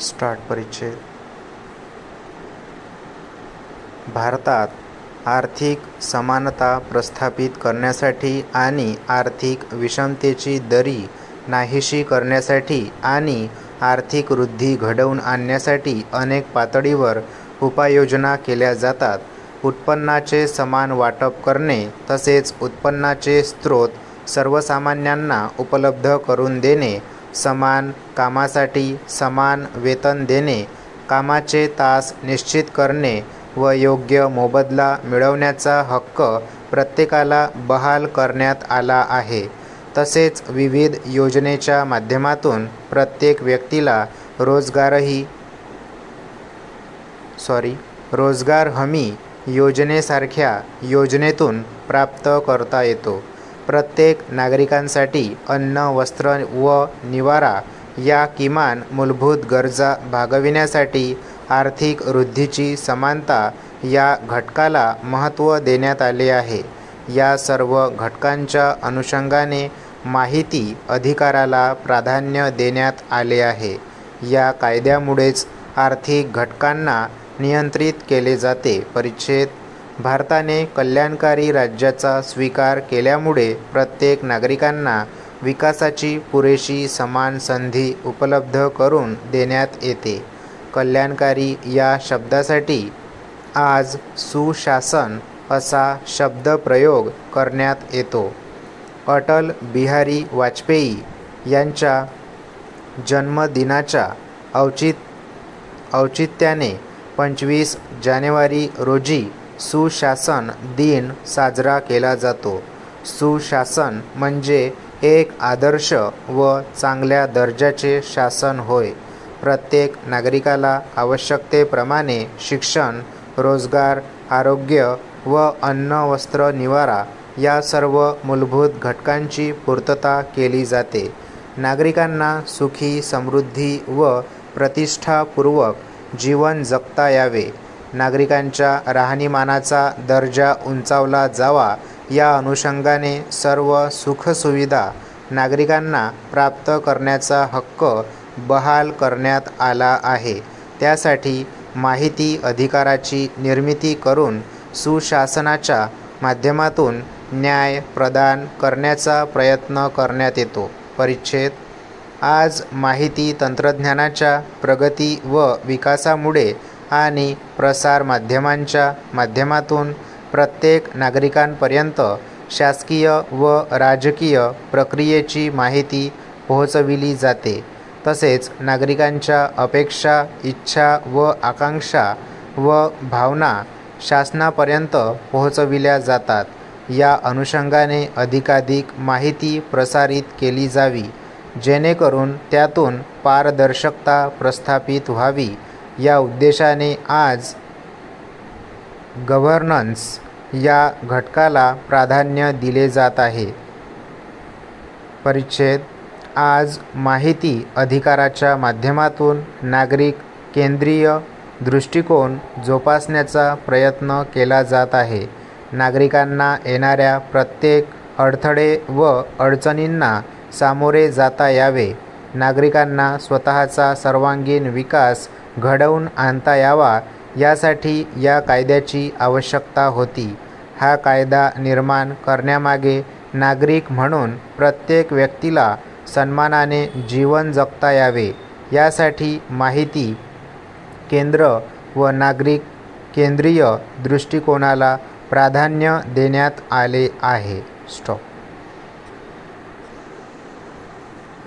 Start परिच्छेद. भारतात आर्थिक समानता प्रस्थापित करण्यासाठी आणि आर्थिक विषमतेची दरी नाहीशी करण्यासाठी आणि आर्थिक वृद्धी घडवून आणण्यासाठी अनेक पातळीवर उपाययोजना केल्या जातात. उत्पन्नाचे समान वाटप करणे तसेच उत्पन्नाचे स्रोत सर्वसामान्यांना उपलब्ध करून देणे, समान कामासाठी समान वेतन देणे, कामाचे तास निश्चित करणे व योग्य मोबदला मिळवण्याचा हक्क प्रत्येकाला बहाल करण्यात आला आहे. तसेच विविध योजनेच्या माध्यमातून प्रत्येक व्यक्तीला रोजगार हमी योजनेसारख्या योजनेतून प्राप्त करता येतो. प्रत्येक नागरिकांसाठी अन्न, वस्त्र व निवारा या किमान मूलभूत गरजा भागविण्यासाठी आर्थिक वृद्धीची समानता या घटकाला महत्त्व देण्यात आले आहे. या सर्व घटकांच्या अनुषंगाने माहिती अधिकाराला प्राधान्य देण्यात आले आहे. या कायद्यामुळेच आर्थिक घटकांना नियंत्रित केले जाते. परिच्छेद. भारताने कल्याणकारी राज्याचा स्वीकार केल्यामुळे प्रत्येक नागरिकांना विकासाची पुरेशी समान संधी उपलब्ध करून देण्यात येते. कल्याणकारी या शब्दासाठी आज सुशासन असा शब्दप्रयोग करण्यात येतो. अटल बिहारी वाजपेयी यांच्या जन्मदिनाच्या औचित्याने 25 जानेवारी रोजी सुशासन दिन साजरा केला जातो. सुशासन म्हणजे एक आदर्श व चांगल्या दर्जाचे शासन होय. प्रत्येक नागरिकाला आवश्यकतेप्रमाणे शिक्षण, रोजगार, आरोग्य व अन्न, वस्त्र, निवारा या सर्व मूलभूत घटकांची पूर्तता केली जाते. नागरिकांना सुखी, समृद्धी व प्रतिष्ठापूर्वक जीवन जगता यावे, नागरिकांच्या राहणीमानाचा दर्जा उंचावला जावा या अनुषंगाने सर्व सुखसुविधा नागरिकांना प्राप्त करण्याचा हक्क बहाल करण्यात आला आहे. त्यासाठी माहिती अधिकाराची निर्मिती करून सुशासनाच्या माध्यमातून न्याय प्रदान करण्याचा प्रयत्न करण्यात येतो. परिच्छेद. आज माहिती तंत्रज्ञानाच्या प्रगती व विकासामुळे आणि प्रसार माध्यमांच्या माध्यमातून प्रत्येक नागरिकांपर्यंत शासकीय व राजकीय प्रक्रियेची माहिती पोहोचविली जाते. तसेच नागरिकांच्या अपेक्षा, इच्छा व आकांक्षा व भावना शासनापर्यंत पोहोचविल्या जातात. या अनुषंगाने अधिकाधिक माहिती प्रसारित केली जावी, जेणेकरून त्यातून पारदर्शकता प्रस्थापित व्हावी. या उद्देशाने आज गव्हर्नन्स या घटकाला प्राधान्य दिले जात आहे. परिच्छेद. आज माहिती अधिकाराच्या माध्यमातून नागरिक केंद्रीय दृष्टिकोन जोपासण्याचा प्रयत्न केला जात आहे. नागरिकांना येणाऱ्या प्रत्येक अडथळे व अडचणींना सामोरे जाता यावे, नागरिकांना स्वतःचा सर्वांगीण विकास घडवून आणता यावा यासाठी या कायद्याची आवश्यकता होती. हा कायदा निर्माण करण्यामागे नागरिक म्हणून प्रत्येक व्यक्तीला सन्मानाने जीवन जगता यावे यासाठी माहिती केंद्र व नागरिक केंद्रीय दृष्टिकोनाला प्राधान्य देण्यात आले आहे. स्टॉप.